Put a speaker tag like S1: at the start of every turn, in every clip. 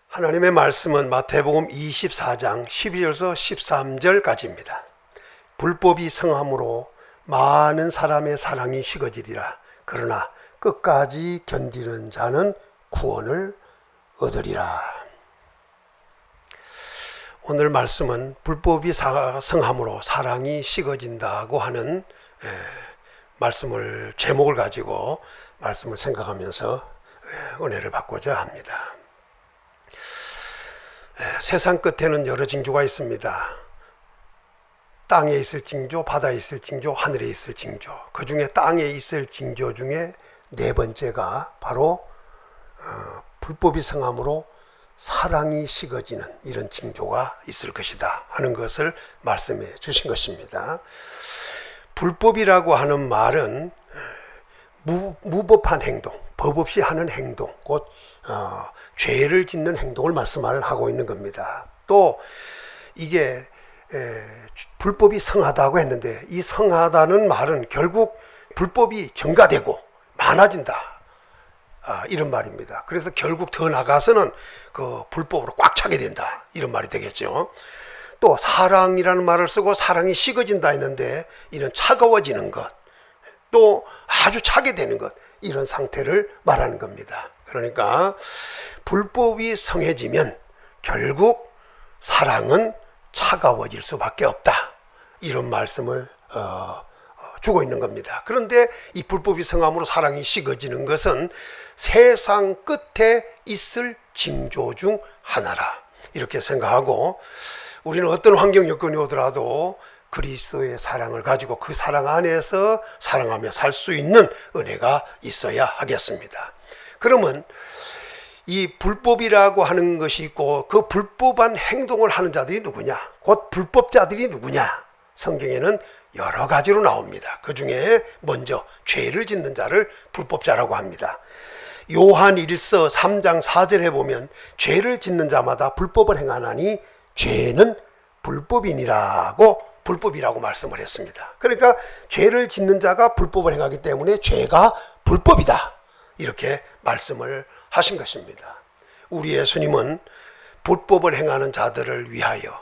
S1: 하나님의 말씀은 마태복음 24장 12절에서 13절까지입니다. 불법이 성함으로 많은 사람의 사랑이 식어지리라. 그러나 끝까지 견디는 자는 구원을 얻으리라. 오늘 말씀은 불법이 성함으로 사랑이 식어진다고 하는 말씀을 제목을 가지고 말씀을 생각하면서 은혜를 받고자 합니다. 세상 끝에는 여러 징조가 있습니다. 땅에 있을 징조, 바다에 있을 징조, 하늘에 있을 징조. 그 중에 땅에 있을 징조 중에 네 번째가 바로 불법이 성함으로 사랑이 식어지는 이런 징조가 있을 것이다 하는 것을 말씀해 주신 것입니다. 불법이라고 하는 말은 무법한 행동, 법 없이 하는 행동, 곧 죄를 짓는 행동을 말씀하고 있는 겁니다. 또 이게 불법이 성하다고 했는데, 이 성하다는 말은 결국 불법이 증가되고 많아진다, 이런 말입니다. 그래서 결국 더 나가서는 그 불법으로 꽉 차게 된다, 이런 말이 되겠죠. 또 사랑이라는 말을 쓰고 사랑이 식어진다 했는데, 이런 차가워지는 것, 또 아주 차게 되는 것, 이런 상태를 말하는 겁니다. 그러니까 불법이 성해지면 결국 사랑은 차가워질 수밖에 없다, 이런 말씀을 주고 있는 겁니다. 그런데 이 불법이 성함으로 사랑이 식어지는 것은 세상 끝에 있을 징조 중 하나라, 이렇게 생각하고, 우리는 어떤 환경 여건이 오더라도 그리스도의 사랑을 가지고 그 사랑 안에서 사랑하며 살 수 있는 은혜가 있어야 하겠습니다. 그러면 이 불법이라고 하는 것이 있고, 그 불법한 행동을 하는 자들이 누구냐, 곧 불법자들이 누구냐, 성경에는 여러 가지로 나옵니다. 그 중에 먼저 죄를 짓는 자를 불법자라고 합니다. 요한 1서 3장 4절에 보면 죄를 짓는 자마다 불법을 행하나니 죄는 불법이니라고, 불법이라고 말씀을 했습니다. 그러니까 죄를 짓는 자가 불법을 행하기 때문에 죄가 불법이다, 이렇게 말씀을 하신 것입니다. 우리 예수님은 불법을 행하는 자들을 위하여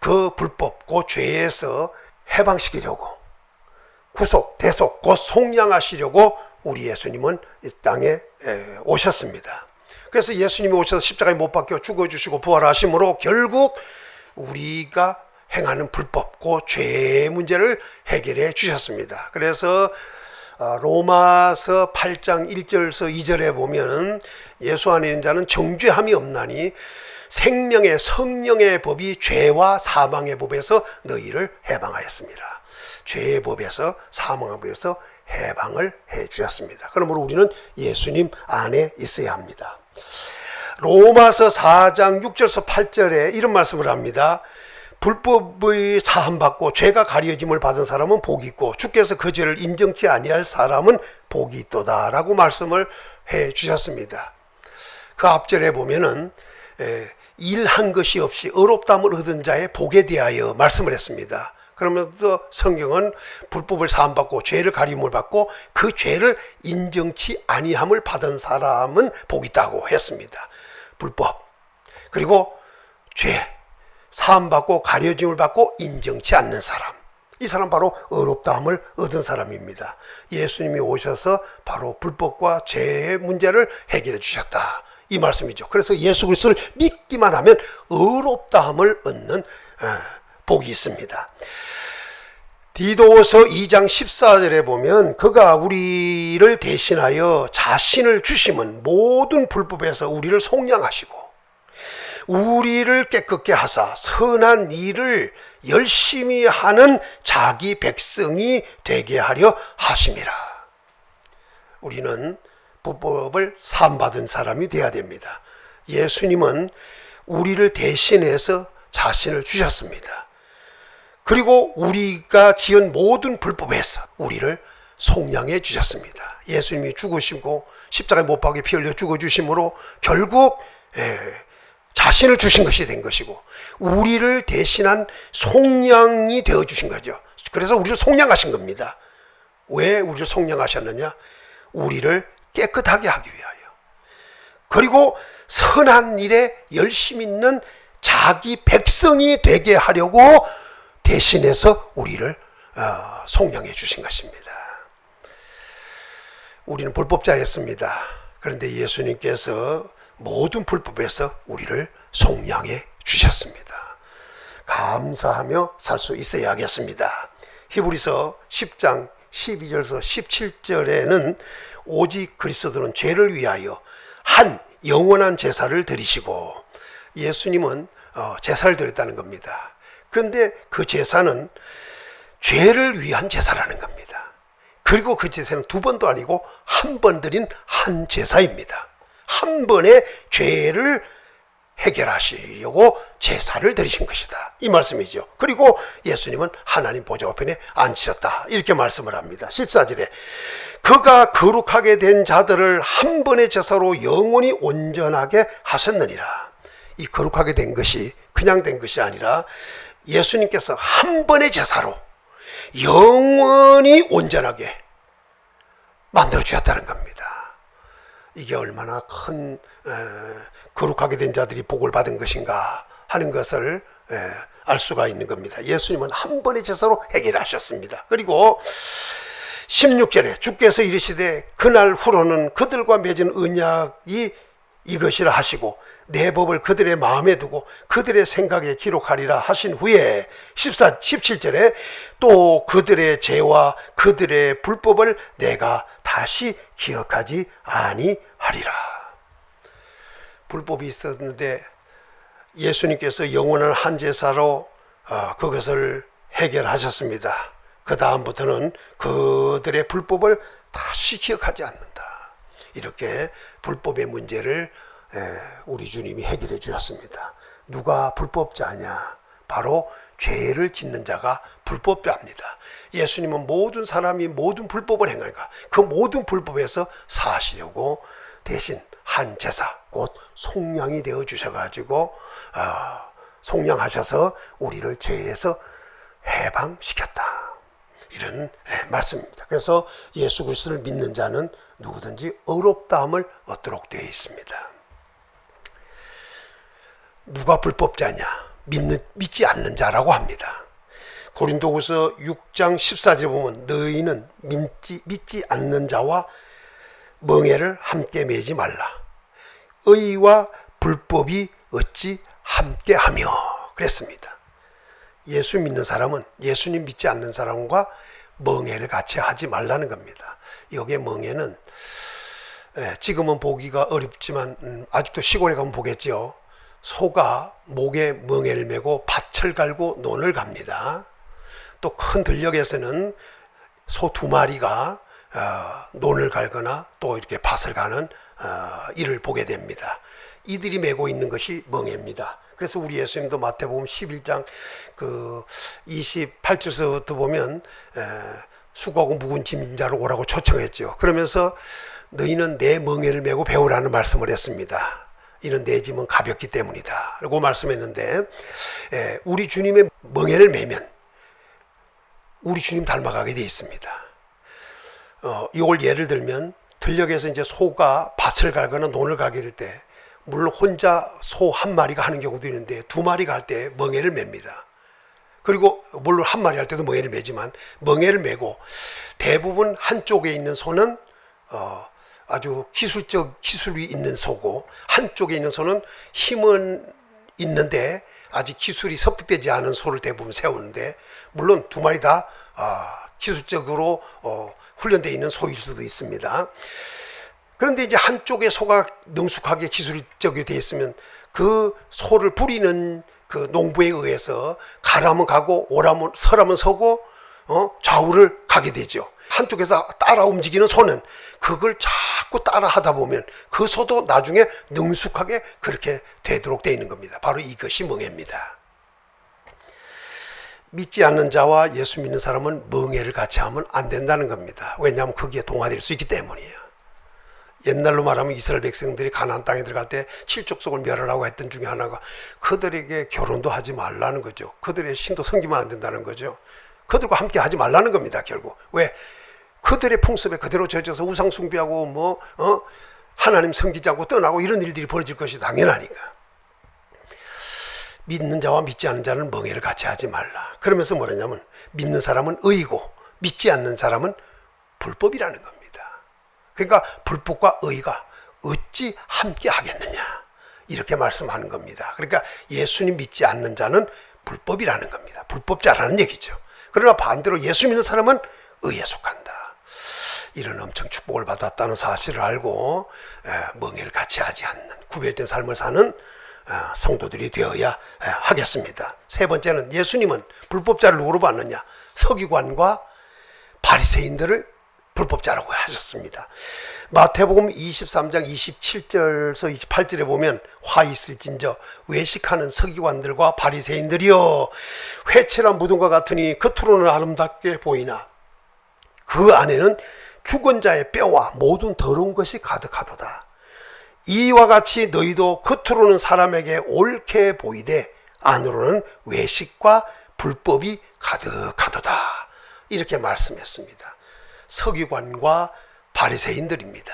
S1: 그 불법, 그 죄에서 해방시키려고, 구속, 대속, 곧 속량하시려고 우리 예수님은 이 땅에 오셨습니다. 그래서 예수님이 오셔서 십자가에 못 박혀 죽어주시고 부활하심으로 결국 우리가 행하는 불법, 그 죄의 문제를 해결해 주셨습니다. 그래서 로마서 8장 1절에서 2절에 보면 예수 안에 있는 자는 정죄함이 없나니 생명의 성령의 법이 죄와 사망의 법에서 너희를 해방하였습니다. 죄의 법에서, 사망의 법에서 해방을 해 주셨습니다. 그러므로 우리는 예수님 안에 있어야 합니다. 로마서 4장 6절에서 8절에 이런 말씀을 합니다. 불법의 사함받고 죄가 가려짐을 받은 사람은 복이 있고 주께서 그 죄를 인정치 아니할 사람은 복이 있도다, 라고 말씀을 해 주셨습니다. 그 앞절에 보면은 일한 것이 없이 의롭다함을 얻은 자의 복에 대하여 말씀을 했습니다. 그러면서 성경은 불법을 사함받고 죄를 가림을 받고 그 죄를 인정치 아니함을 받은 사람은 복이 있다고 했습니다. 불법, 그리고 죄, 사함받고 가려짐을 받고 인정치 않는 사람, 이 사람 바로 의롭다함을 얻은 사람입니다. 예수님이 오셔서 바로 불법과 죄의 문제를 해결해 주셨다, 이 말씀이죠. 그래서 예수 그리스도를 믿기만 하면 의롭다함을 얻는 복이 있습니다. 디도서 2장 14절에 보면 그가 우리를 대신하여 자신을 주심은 모든 불법에서 우리를 속량하시고 우리를 깨끗게 하사 선한 일을 열심히 하는 자기 백성이 되게 하려 하심이라. 우리는 불법을 사함받은 사람이 되어야 됩니다. 예수님은 우리를 대신해서 자신을 주셨습니다. 그리고 우리가 지은 모든 불법에서 우리를 속량해 주셨습니다. 예수님이 죽으시고 십자가에 못 박혀 피 흘려 죽어주심으로 결국 자신을 주신 것이 된 것이고 우리를 대신한 속량이 되어주신 거죠. 그래서 우리를 속량하신 겁니다. 왜 우리를 속량하셨느냐? 우리를 깨끗하게 하기 위하여. 그리고 선한 일에 열심 있는 자기 백성이 되게 하려고 대신해서 우리를 속량해 주신 것입니다. 우리는 불법자였습니다. 그런데 예수님께서 모든 불법에서 우리를 속량해 주셨습니다. 감사하며 살 수 있어야겠습니다. 히브리서 10장 12절에서 17절에는 오직 그리스도는 죄를 위하여 한 영원한 제사를 드리시고, 예수님은 제사를 드렸다는 겁니다. 그런데 그 제사는 죄를 위한 제사라는 겁니다. 그리고 그 제사는 두 번도 아니고 한 번 드린 한 제사입니다. 한 번의 죄를 해결하시려고 제사를 드리신 것이다, 이 말씀이죠. 그리고 예수님은 하나님 보좌 우편에 앉으셨다, 이렇게 말씀을 합니다. 14절에 그가 거룩하게 된 자들을 한 번의 제사로 영원히 온전하게 하셨느니라. 이 거룩하게 된 것이 그냥 된 것이 아니라 예수님께서 한 번의 제사로 영원히 온전하게 만들어 주셨다는 겁니다. 이게 얼마나 큰 거룩하게 된 자들이 복을 받은 것인가 하는 것을 알 수가 있는 겁니다. 예수님은 한 번의 제사로 해결하셨습니다. 그리고 16절에 주께서 이르시되 그날 후로는 그들과 맺은 언약이 이것이라 하시고 내 법을 그들의 마음에 두고 그들의 생각에 기록하리라 하신 후에 17절에 또 그들의 죄와 그들의 불법을 내가 다시 기억하지 아니하리라. 불법이 있었는데 예수님께서 영원한 한 제사로 그것을 해결하셨습니다. 그 다음부터는 그들의 불법을 다시 기억하지 않는다. 이렇게 불법의 문제를 우리 주님이 해결해 주셨습니다. 누가 불법자냐? 바로 죄를 짓는 자가 불법자입니다. 예수님은 모든 사람이 모든 불법을 행하니까 그 모든 불법에서 사하시려고 대신 한 제사, 곧 속량이 되어 주셔가지고 속량하셔서 우리를 죄에서 해방시켰다, 이런 말씀입니다. 그래서 예수 그리스도를 믿는 자는 누구든지 의롭다함을 얻도록 되어 있습니다. 누가 불법자냐? 믿지 않는 자라고 합니다. 고린도후서 6장 14절에 보면 너희는 믿지 않는 자와 멍에를 함께 매지 말라. 의와 불법이 어찌 함께하며 그랬습니다. 예수 믿는 사람은 예수님 믿지 않는 사람과 멍에를 같이 하지 말라는 겁니다. 여기에 멍에는 지금은 보기가 어렵지만 아직도 시골에 가면 보겠죠. 소가 목에 멍에를 메고 밭을 갈고 논을 갑니다. 또 큰 들녘에서는 소 두 마리가 논을 갈거나 또 이렇게 밭을 가는 일을 보게 됩니다. 이들이 메고 있는 것이 멍에입니다. 그래서 우리 예수님도 마태복음 11장 그 28절서부터 보면 수고하고 무거운 짐진 자로 오라고 초청했죠. 그러면서 너희는 내 멍에를 메고 배우라는 말씀을 했습니다. 이는 내 짐은 가볍기 때문이다 라고 말씀했는데, 우리 주님의 멍에를 메면 우리 주님 닮아가게 되어 있습니다. 이걸 예를 들면 들녘에서 이제 소가 밭을 갈거나 논을 가게 될 때 물론 혼자 소 한 마리가 하는 경우도 있는데 두 마리가 할 때 멍에를 맵니다. 그리고 물론 한 마리 할 때도 멍에를 매지만 멍에를 메고 대부분 한쪽에 있는 소는 아주 기술이 있는 소고 한쪽에 있는 소는 힘은 있는데 아직 기술이 습득되지 않은 소를 대부분 세우는데, 물론 두 마리 다 기술적으로 훈련되어 있는 소일 수도 있습니다. 그런데 이제 한쪽에 소가 능숙하게 기술적이 되어 있으면 그 소를 부리는 그 농부에 의해서 가라면 가고 서라면 서고 좌우를 가게 되죠. 한쪽에서 따라 움직이는 소는 그걸 자꾸 따라 하다 보면 그 소도 나중에 능숙하게 그렇게 되도록 되어 있는 겁니다. 바로 이것이 멍에입니다. 믿지 않는 자와 예수 믿는 사람은 멍에를 같이 하면 안 된다는 겁니다. 왜냐하면 거기에 동화될 수 있기 때문이에요. 옛날로 말하면 이스라엘 백성들이 가나안 땅에 들어갈 때 칠족속을 멸하라고 했던 중에 하나가 그들에게 결혼도 하지 말라는 거죠. 그들의 신도 섬기면 안 된다는 거죠. 그들과 함께 하지 말라는 겁니다. 결국 왜? 그들의 풍습에 그대로 젖어서 우상 숭배하고 하나님 섬기지 않고 떠나고 이런 일들이 벌어질 것이 당연하니까. 믿는 자와 믿지 않는 자는 멍에를 같이 하지 말라. 그러면서 뭐냐면 믿는 사람은 의이고 믿지 않는 사람은 불법이라는 겁니다. 그러니까 불법과 의가 어찌 함께 하겠느냐, 이렇게 말씀하는 겁니다. 그러니까 예수님 믿지 않는 자는 불법이라는 겁니다. 불법자라는 얘기죠. 그러나 반대로 예수 믿는 사람은 의에 속한다. 이런 엄청 축복을 받았다는 사실을 알고 멍에를 같이 하지 않는 구별된 삶을 사는 성도들이 되어야 하겠습니다. 세 번째는 예수님은 불법자를 누구로 봤느냐? 서기관과 바리새인들을 불법자라고 하셨습니다. 마태복음 23장 27절에서 28절에 보면 화 있을진저 외식하는 서기관들과 바리새인들이여 회칠한 무덤과 같으니 겉으로는 아름답게 보이나 그 안에는 죽은 자의 뼈와 모든 더러운 것이 가득하도다. 이와 같이 너희도 겉으로는 사람에게 옳게 보이되 안으로는 외식과 불법이 가득하도다. 이렇게 말씀했습니다. 서기관과 바리새인들입니다.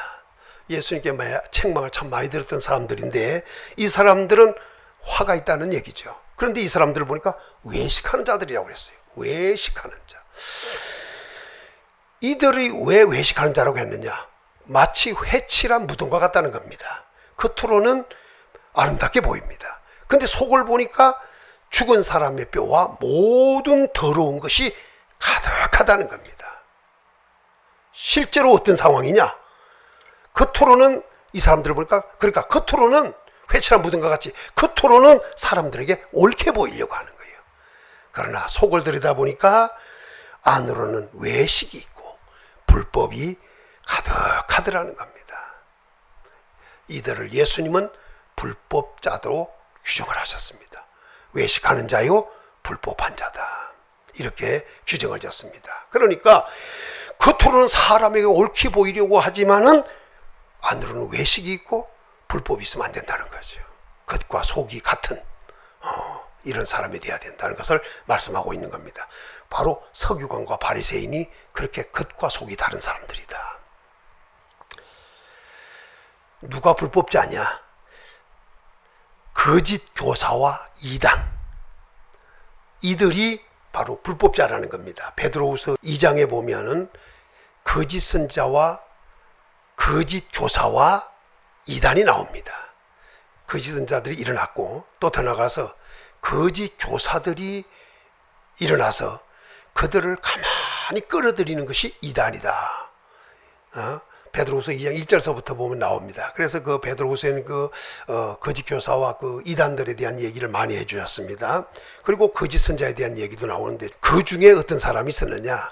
S1: 예수님께 책망을 참 많이 들었던 사람들인데 이 사람들은 화가 있다는 얘기죠. 그런데 이 사람들을 보니까 외식하는 자들이라고 그랬어요. 외식하는 자. 이들이 왜 외식하는 자라고 했느냐? 마치 회칠한 무덤과 같다는 겁니다. 겉으로는 아름답게 보입니다. 근데 속을 보니까 죽은 사람의 뼈와 모든 더러운 것이 가득하다는 겁니다. 실제로 어떤 상황이냐? 겉으로는 이 사람들을 보니까, 그러니까 겉으로는 회칠한 무덤과 같이 겉으로는 사람들에게 옳게 보이려고 하는 거예요. 그러나 속을 들여다보니까 안으로는 외식이 있고 불법이 가득하더라는 겁니다. 이들을 예수님은 불법자로 규정을 하셨습니다. 외식하는 자요 불법한 자다, 이렇게 규정을 지었습니다. 그러니까 겉으로는 사람에게 옳게 보이려고 하지만은 안으로는 외식이 있고 불법이 있으면 안 된다는 거죠. 겉과 속이 같은 이런 사람이 되어야 된다는 것을 말씀하고 있는 겁니다. 바로 서기관과 바리새인이 그렇게 겉과 속이 다른 사람들이다. 누가 불법자냐? 거짓 교사와 이단, 이들이 바로 불법자라는 겁니다. 베드로후서 2장에 보면은 거짓 선자와 거짓 교사와 이단이 나옵니다. 거짓 선자들이 일어났고 또 더 나가서 거짓 교사들이 일어나서 그들을 가만히 끌어들이는 것이 이단이다. 베드로후서 2장 1절서부터 보면 나옵니다. 그래서 그 베드로후서에는 거짓 교사와 그 이단들에 대한 얘기를 많이 해주셨습니다. 그리고 거짓 선자에 대한 얘기도 나오는데 그 중에 어떤 사람이 있었느냐?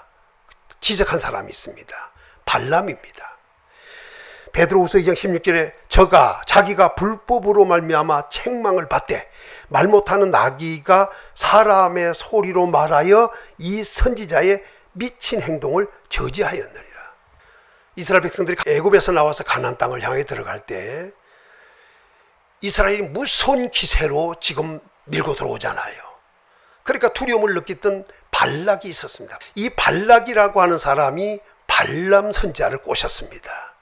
S1: 지적한 사람이 있습니다. 발람입니다. 베드로후서 2장 16절에 저가 자기가 불법으로 말미암아 책망을 받되 말 못하는 나귀가 사람의 소리로 말하여 이 선지자의 미친 행동을 저지하였느니라. 이스라엘 백성들이 애굽에서 나와서 가나안 땅을 향해 들어갈 때 이스라엘이 무서운 기세로 지금 밀고 들어오잖아요. 그러니까 두려움을 느꼈던 발락이 있었습니다. 이 발락이라고 하는 사람이 발람 선지자를 꼬셨습니다.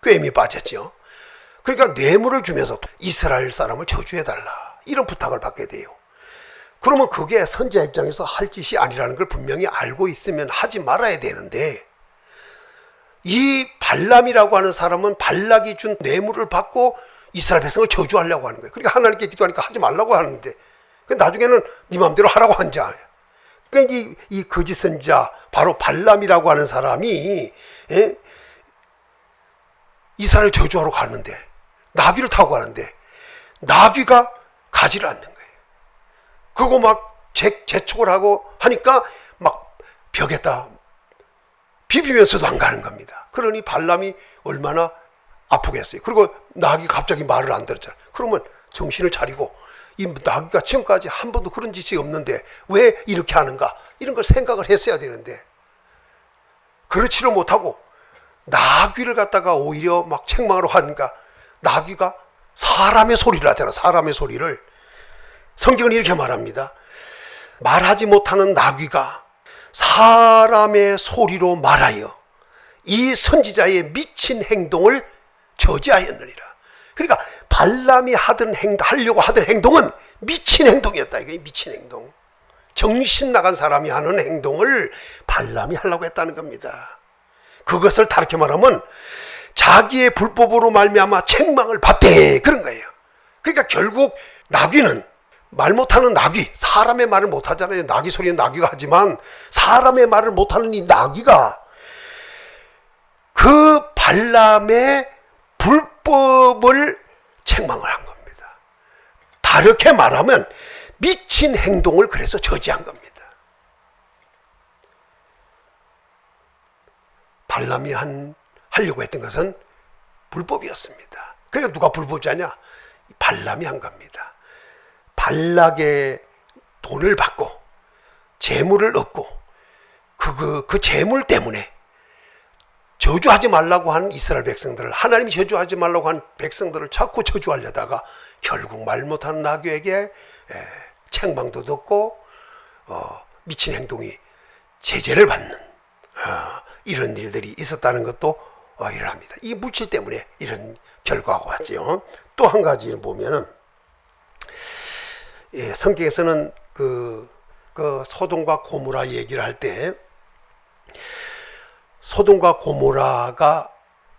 S1: 꿰미 빠졌죠. 그러니까 뇌물을 주면서 이스라엘 사람을 저주해달라, 이런 부탁을 받게 돼요. 그러면 그게 선지자 입장에서 할 짓이 아니라는 걸 분명히 알고 있으면 하지 말아야 되는데 이 발람이라고 하는 사람은 발락이 준 뇌물을 받고 이스라엘 백성을 저주하려고 하는 거예요. 그러니까 하나님께 기도하니까 하지 말라고 하는데 나중에는 네 마음대로 하라고 한 자 아니에요. 그러니까 이 거짓 선지자 바로 발람이라고 하는 사람이 이스라엘 저주하러 가는데 나귀를 타고 가는데 나귀가 가지를 않는 거예요. 그리고 막 재촉을 하고 하니까 막 벽에다 비비면서도 안 가는 겁니다. 그러니 발람이 얼마나 아프겠어요. 그리고 나귀가 갑자기 말을 안 들었잖아요. 그러면 정신을 차리고 이 나귀가 지금까지 한 번도 그런 짓이 없는데 왜 이렇게 하는가, 이런 걸 생각을 했어야 되는데 그렇지를 못하고 나귀를 갖다가 오히려 막 책망하러 하니까 나귀가 사람의 소리를 하잖아. 사람의 소리를. 성경은 이렇게 말합니다. 말하지 못하는 나귀가 사람의 소리로 말하여 이 선지자의 미친 행동을 저지하였느니라. 그러니까 발람이 하려고 하던 행동은 미친 행동이었다. 이게 미친 행동. 정신 나간 사람이 하는 행동을 발람이 하려고 했다는 겁니다. 그것을 다르게 말하면 자기의 불법으로 말미암아 책망을 받되 그런 거예요. 그러니까 결국 나귀는 말 못하는 나귀, 사람의 말을 못하잖아요. 나귀 소리는 나귀가 하지만 사람의 말을 못하는 이 나귀가 그 발람의 불법을 책망을 한 겁니다. 다르게 말하면 미친 행동을 그래서 저지한 겁니다. 발람이 하려고 했던 것은 불법이었습니다. 그러니까 누가 불법자냐? 발람이 한 겁니다. 발락의 돈을 받고 재물을 얻고 그 재물 때문에 저주하지 말라고 한 이스라엘 백성들을, 하나님이 저주하지 말라고 한 백성들을 자꾸 저주하려다가 결국 말 못하는 나귀에게 책망도 듣고 미친 행동이 제재를 받는 이런 일들이 있었다는 것도 일어납니다. 이 물질 때문에 이런 결과가 왔지요. 또 한 가지는 보면은 성경에서는 그 소돔과 고모라 얘기를 할 때 소돔과 고모라가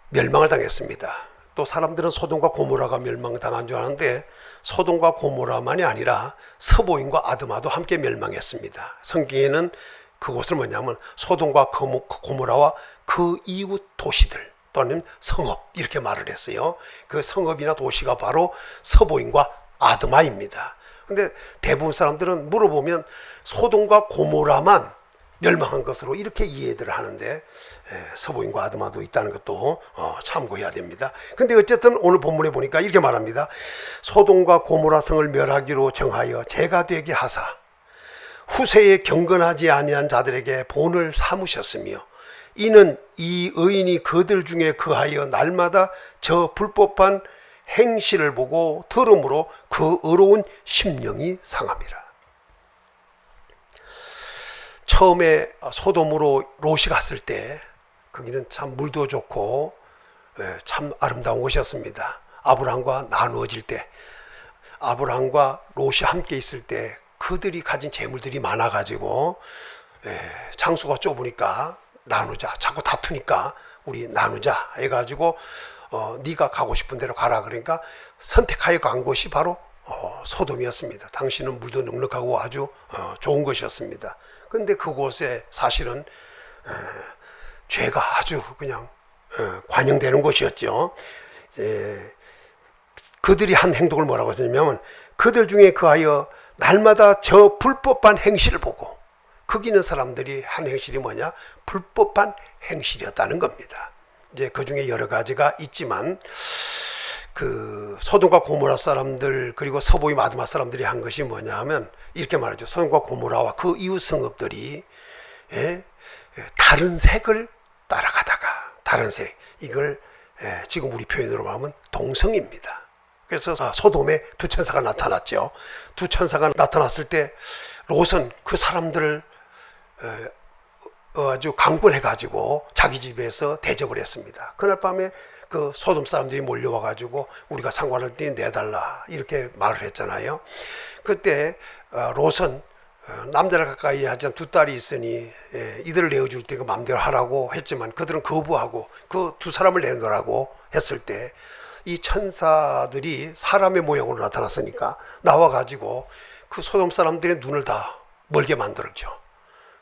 S1: 멸망을 당했습니다. 또 사람들은 소돔과 고모라가 멸망당한 줄 아는데 소돔과 고모라만이 아니라 서보임과 아드마도 함께 멸망했습니다. 성경에는 그곳을 뭐냐면 소돔과 고모라와 그 이웃 도시들 또는 성읍 이렇게 말을 했어요. 그 성읍이나 도시가 바로 서보임과 아드마입니다. 근데 대부분 사람들은 물어보면 소돔과 고모라만 멸망한 것으로 이렇게 이해들을 하는데 서보임과 아드마도 있다는 것도 참고해야 됩니다. 근데 어쨌든 오늘 본문에 보니까 이렇게 말합니다. 소돔과 고모라 성을 멸하기로 정하여 재가 되게 하사 후세에 경건하지 아니한 자들에게 본을 삼으셨으며 이는 이 의인이 그들 중에 거하여 날마다 저 불법한 행실을 보고 들음으로 그 의로운 심령이 상함이라. 처음에 소돔으로 롯이 갔을 때 거기는 참 물도 좋고 참 아름다운 곳이었습니다. 아브라함과 나누어질 때, 아브라함과 롯이 함께 있을 때 그들이 가진 재물들이 많아가지고 장소가 좁으니까 나누자, 자꾸 다투니까 우리 나누자 해가지고 네가 가고 싶은 데로 가라 그러니까 선택하여 간 곳이 바로 소돔이었습니다. 당시는 물도 넉넉하고 아주 좋은 것이었습니다. 근데 그곳에 사실은 죄가 아주 그냥 관영되는 곳이었죠. 그들이 한 행동을 뭐라고 했냐면 그들 중에 그하여 날마다 저 불법한 행실을 보고, 거기 있는 사람들이 한 행실이 뭐냐? 불법한 행실이었다는 겁니다. 이제 그 중에 여러 가지가 있지만 그 소돔과 고모라 사람들 그리고 서보임 아드마 사람들이 한 것이 뭐냐 하면 이렇게 말하죠. 소돔과 고모라와 그 이웃 성읍들이 다른 색을 따라가다가, 다른 색, 이걸 지금 우리 표현으로 말하면 동성입니다. 그래서 소돔에 두 천사가 나타났죠. 두 천사가 나타났을 때 롯은 그 사람들을 아주 강권해가지고 자기 집에서 대접을 했습니다. 그날 밤에 그 소돔 사람들이 몰려와가지고 우리가 상관할 때 내달라 이렇게 말을 했잖아요. 그때 롯은 남자를 가까이 하지 두 딸이 있으니 이들을 내어줄 때가 마음대로 하라고 했지만 그들은 거부하고 그 두 사람을 내놓으라고 했을 때 이 천사들이 사람의 모양으로 나타났으니까 나와가지고 그 소돔 사람들의 눈을 다 멀게 만들었죠.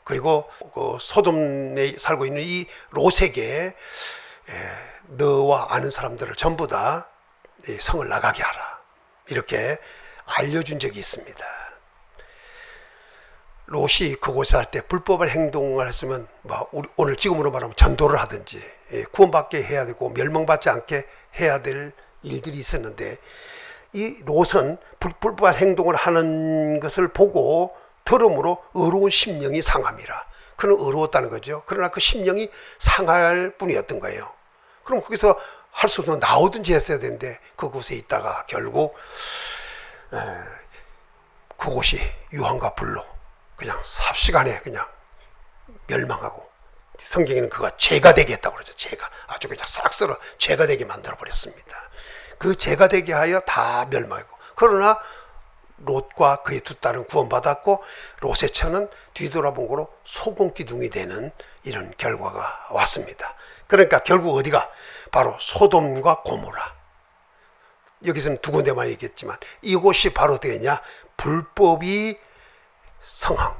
S1: 그리고 그 소돔에 살고 있는 이 롯에게 너와 아는 사람들을 전부 다 성을 나가게 하라 이렇게 알려준 적이 있습니다. 롯이 그곳에 할 때 불법한 행동을 했으면 오늘 지금으로 말하면 전도를 하든지 구원받게 해야 되고 멸망받지 않게 해야 될 일들이 있었는데 이 롯은 불법한 행동을 하는 것을 보고 들음으로 의로운 심령이 상함이라. 그는 의로웠다는 거죠. 그러나 그 심령이 상할 뿐이었던 거예요. 그럼 거기서 할 수 없는 나오든지 했어야 되는데 그곳에 있다가 결국 그곳이 유황과 불로 그냥 삽시간에 그냥 멸망하고 성경에는 그가 죄가 되게 했다고 그러죠. 죄가 아주 그냥 싹 썰어 죄가 되게 만들어 버렸습니다. 그 죄가 되게 하여 다 멸망하고, 그러나 롯과 그의 두 딸은 구원받았고 롯의 처는 뒤돌아본 거로 소금기둥이 되는 이런 결과가 왔습니다. 그러니까 결국 어디가? 바로 소돔과 고모라. 여기서는 두 군데만 얘기했지만 이곳이 바로 어떻게 했냐? 불법이 성황,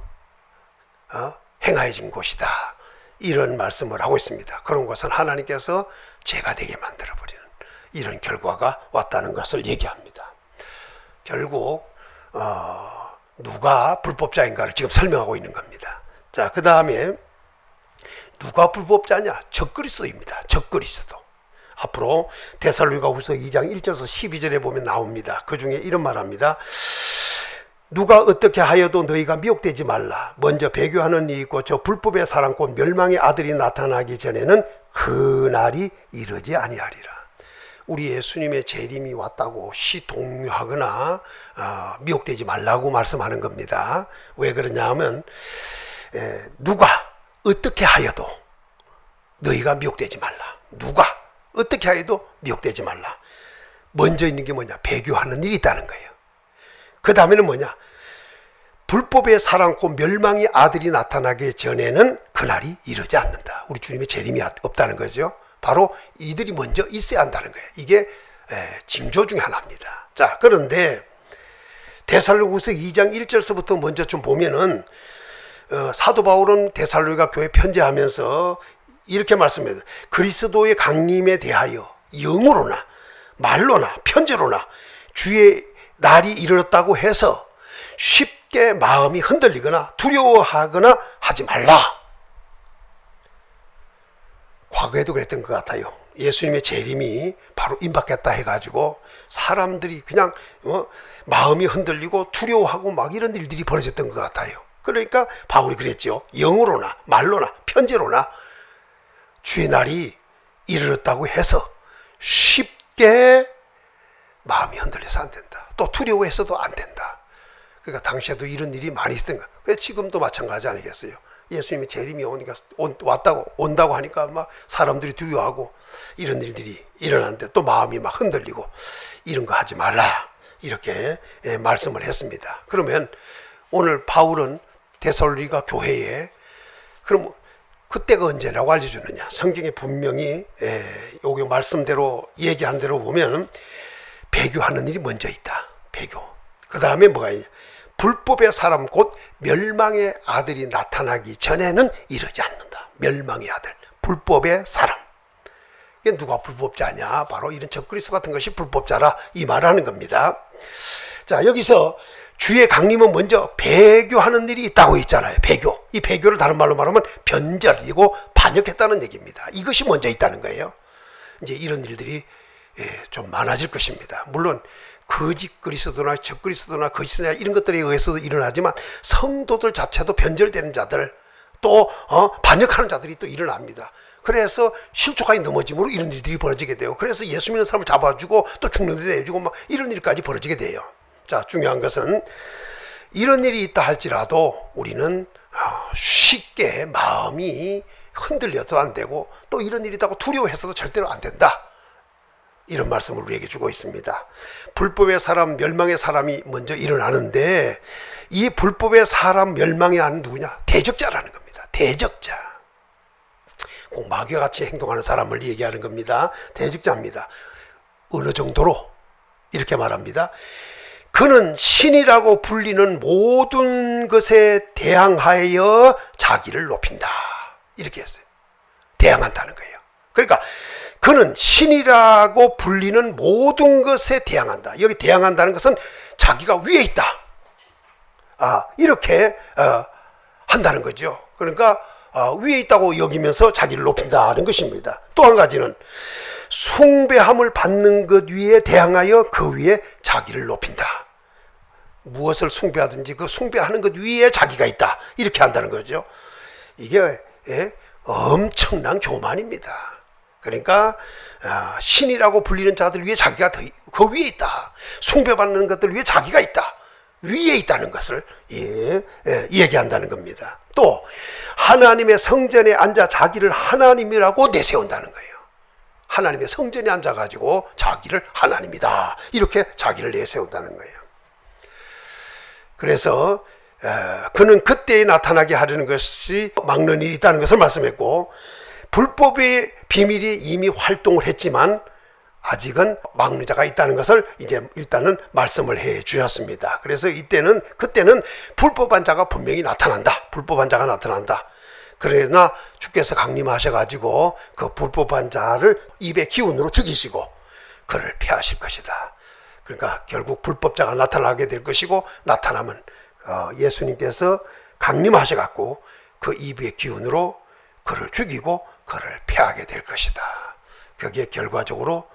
S1: 행하여진 곳이다, 이런 말씀을 하고 있습니다. 그런 것은 하나님께서 죄가 되게 만들어버리는 이런 결과가 왔다는 것을 얘기합니다. 결국 누가 불법자인가를 지금 설명하고 있는 겁니다. 자, 그 다음에 누가 불법자냐? 적그리스도입니다. 적그리스도. 앞으로 데살로니가후서 2장 1절에서 12절에 보면 나옵니다. 그 중에 이런 말합니다. 누가 어떻게 하여도 너희가 미혹되지 말라. 먼저 배교하는 일이 있고 저 불법의 사람 곧 멸망의 아들이 나타나기 전에는 그날이 이르지 아니하리라. 우리 예수님의 재림이 왔다고 시동요하거나 미혹되지 말라고 말씀하는 겁니다. 왜 그러냐 하면 누가 어떻게 하여도 너희가 미혹되지 말라. 누가 어떻게 하여도 미혹되지 말라. 먼저 있는 게 뭐냐? 배교하는 일이 있다는 거예요. 그 다음에는 뭐냐? 불법의 사랑 곧 멸망의 아들이 나타나기 전에는 그날이 이르지 않는다. 우리 주님의 재림이 없다는 거죠. 바로 이들이 먼저 있어야 한다는 거예요. 이게 징조 중에 하나입니다. 자, 그런데 데살로니가후서 2장 1절서부터 먼저 좀 보면은 사도 바울은 데살로니가 교회 편지하면서 이렇게 말씀합니다. 그리스도의 강림에 대하여 영으로나 말로나 편지로나 주의 날이 이르렀다고 해서 쉽게 마음이 흔들리거나 두려워하거나 하지 말라. 과거에도 그랬던 것 같아요. 예수님의 재림이 바로 임박했다 해가지고 사람들이 그냥 마음이 흔들리고 두려워하고 막 이런 일들이 벌어졌던 것 같아요. 그러니까 바울이 그랬죠. 영으로나 말로나 편지로나 주의 날이 이르렀다고 해서 쉽게 마음이 흔들려서 안 된다. 또 두려워해서도 안 된다. 그러니까 당시에도 이런 일이 많이 있었던 거예요. 그래서 지금도 마찬가지 아니겠어요? 예수님이 재림이 오니까 온다고 하니까 막 사람들이 두려워하고 이런 일들이 일어나는데 또 마음이 막 흔들리고 이런 거 하지 말라, 이렇게 말씀을 했습니다. 그러면 오늘 바울은 데살로니가 교회에 그럼 그때가 언제라고 알려주느냐? 성경에 분명히 여기 말씀대로 얘기한 대로 보면 배교하는 일이 먼저 있다. 배교. 그 다음에 뭐가 있냐? 불법의 사람 곧 멸망의 아들이 나타나기 전에는 이르지 않는다. 멸망의 아들, 불법의 사람. 이게 누가 불법자냐? 바로 이런 적그리스도 같은 것이 불법자라, 이 말하는 겁니다. 자, 여기서 주의 강림은 먼저 배교하는 일이 있다고 있잖아요. 배교. 이 배교를 다른 말로 말하면 변절이고 반역했다는 얘기입니다. 이것이 먼저 있다는 거예요. 이제 이런 일들이 좀 많아질 것입니다. 물론 거짓 그리스도나 적그리스도나 거짓이나 이런 것들에 의해서도 일어나지만 성도들 자체도 변절되는 자들, 또 반역하는 자들이 또 일어납니다. 그래서 실족하게 넘어짐으로 이런 일들이 벌어지게 돼요. 그래서 예수 믿는 사람을 잡아주고 또 죽는 데 내주고 막 이런 일까지 벌어지게 돼요. 자, 중요한 것은 이런 일이 있다 할지라도 우리는 쉽게 마음이 흔들려도 안 되고 또 이런 일이 있다고 두려워해서도 절대로 안 된다. 이런 말씀을 우리에게 주고 있습니다. 불법의 사람, 멸망의 사람이 먼저 일어나는데 이 불법의 사람 멸망의 아는 누구냐? 대적자라는 겁니다. 대적자. 꼭 마귀같이 행동하는 사람을 얘기하는 겁니다. 대적자입니다. 어느 정도로? 이렇게 말합니다. 그는 신이라고 불리는 모든 것에 대항하여 자기를 높인다. 이렇게 했어요. 대항한다는 거예요. 그러니까 그는 신이라고 불리는 모든 것에 대항한다. 여기 대항한다는 것은 자기가 위에 있다. 이렇게 한다는 거죠. 그러니까 위에 있다고 여기면서 자기를 높인다는 것입니다. 또 한 가지는 숭배함을 받는 것 위에 대항하여 그 위에 자기를 높인다. 무엇을 숭배하든지 그 숭배하는 것 위에 자기가 있다. 이렇게 한다는 거죠. 이게 엄청난 교만입니다. 그러니까 신이라고 불리는 자들 위에 자기가 그 위에 있다. 숭배받는 것들 위에 자기가 있다. 위에 있다는 것을 얘기한다는 겁니다. 또 하나님의 성전에 앉아 자기를 하나님이라고 내세운다는 거예요. 하나님의 성전에 앉아가지고 자기를 하나님이다 이렇게 자기를 내세운다는 거예요. 그래서 그는 그때에 나타나게 하려는 것이 막는 일이 있다는 것을 말씀했고, 불법의 비밀이 이미 활동을 했지만 아직은 막는 자가 있다는 것을 이제 일단은 말씀을 해 주셨습니다. 그래서 그때는 불법한 자가 분명히 나타난다. 불법한 자가 나타난다. 그러나 주께서 강림하셔가지고 그 불법한 자를 입의 기운으로 죽이시고 그를 폐하실 것이다. 그러니까 결국 불법자가 나타나게 될 것이고, 나타나면 예수님께서 강림하셔갖고 그 입의 기운으로 그를 죽이고 그를 폐하게 될 것이다. 그게 결과적으로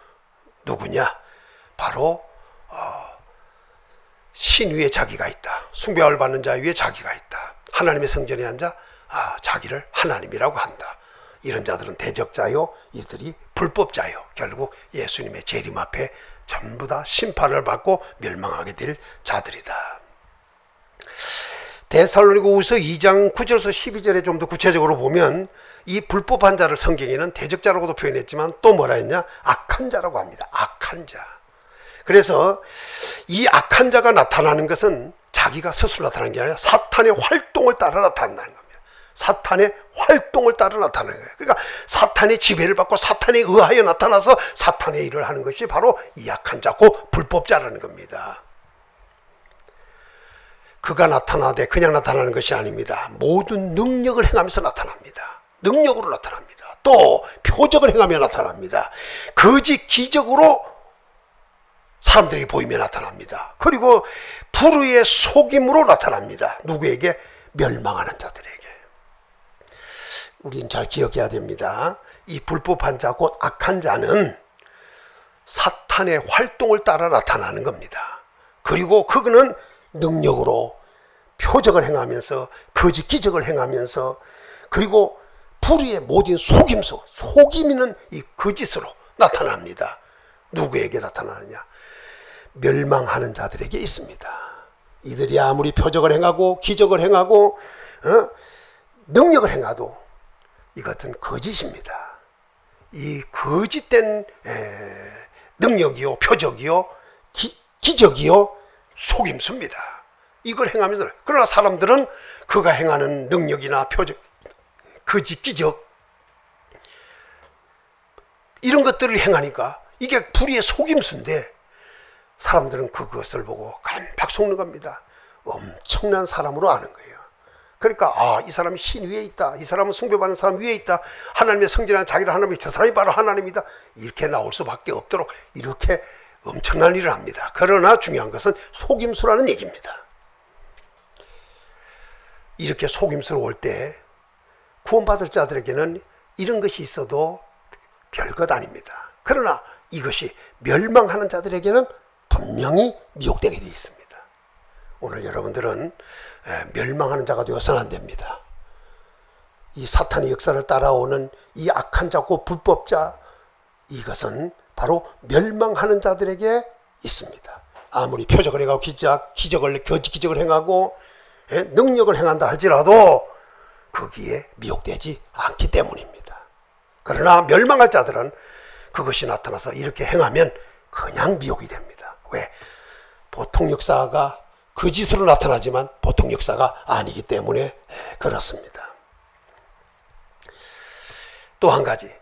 S1: 누구냐? 바로 신 위에 자기가 있다. 숭배를 받는 자 위에 자기가 있다. 하나님의 성전에 앉아 자기를 하나님이라고 한다. 이런 자들은 대적자요, 이들이 불법자요. 결국 예수님의 재림 앞에 전부 다 심판을 받고 멸망하게 될 자들이다. 데살로니가후서 2장 9절에서 12절에 좀 더 구체적으로 보면 이 불법한 자를 성경에는 대적자라고도 표현했지만 또 뭐라 했냐? 악한 자라고 합니다. 악한 자. 그래서 이 악한 자가 나타나는 것은 자기가 스스로 나타나는 게 아니라 사탄의 활동을 따라 나타난다는 겁니다. 사탄의 활동을 따라 나타나는 거예요. 그러니까 사탄의 지배를 받고 사탄에 의하여 나타나서 사탄의 일을 하는 것이 바로 이 악한 자고 불법자라는 겁니다. 그가 나타나되 그냥 나타나는 것이 아닙니다. 모든 능력을 행하면서 나타납니다. 능력으로 나타납니다. 또 표적을 행하며 나타납니다. 거짓 기적으로 사람들에게 보이며 나타납니다. 그리고 불의의 속임으로 나타납니다. 누구에게? 멸망하는 자들에게. 우리는 잘 기억해야 됩니다. 이 불법한 자, 곧 악한 자는 사탄의 활동을 따라 나타나는 겁니다. 그리고 그거는 능력으로 표적을 행하면서 거짓 기적을 행하면서, 그리고 불의의 모든 속임수, 속임이는 이 거짓으로 나타납니다. 누구에게 나타나느냐? 멸망하는 자들에게 있습니다. 이들이 아무리 표적을 행하고 기적을 행하고 능력을 행하도 이것은 거짓입니다. 이 거짓된 능력이요, 표적이요, 기적이요, 속임수입니다. 이걸 행하면서, 그러나 사람들은 그가 행하는 능력이나 표적, 거짓 기적 이런 것들을 행하니까 이게 불의의 속임수인데 사람들은 그것을 보고 깜빡 속는 겁니다. 엄청난 사람으로 아는 거예요. 그러니까 이 사람이 신 위에 있다, 이 사람은 숭배받는 사람 위에 있다, 하나님의 성전에 자기를 하나님이, 저 사람이 바로 하나님이다, 이렇게 나올 수밖에 없도록 이렇게 엄청난 일을 합니다. 그러나 중요한 것은 속임수라는 얘기입니다. 이렇게 속임수로 올 때 구원받을 자들에게는 이런 것이 있어도 별것 아닙니다. 그러나 이것이 멸망하는 자들에게는 분명히 미혹되게 되어 있습니다. 오늘 여러분들은 멸망하는 자가 되어서는 안 됩니다. 이 사탄의 역사를 따라오는 이 악한 자고 불법자, 이것은 바로 멸망하는 자들에게 있습니다. 아무리 표적을 행하고 거짓 기적을 행하고 능력을 행한다 할지라도 거기에 미혹되지 않기 때문입니다. 그러나 멸망할 자들은 그것이 나타나서 이렇게 행하면 그냥 미혹이 됩니다. 왜? 보통 역사가 거짓으로 나타나지만 보통 역사가 아니기 때문에 그렇습니다. 또 한 가지,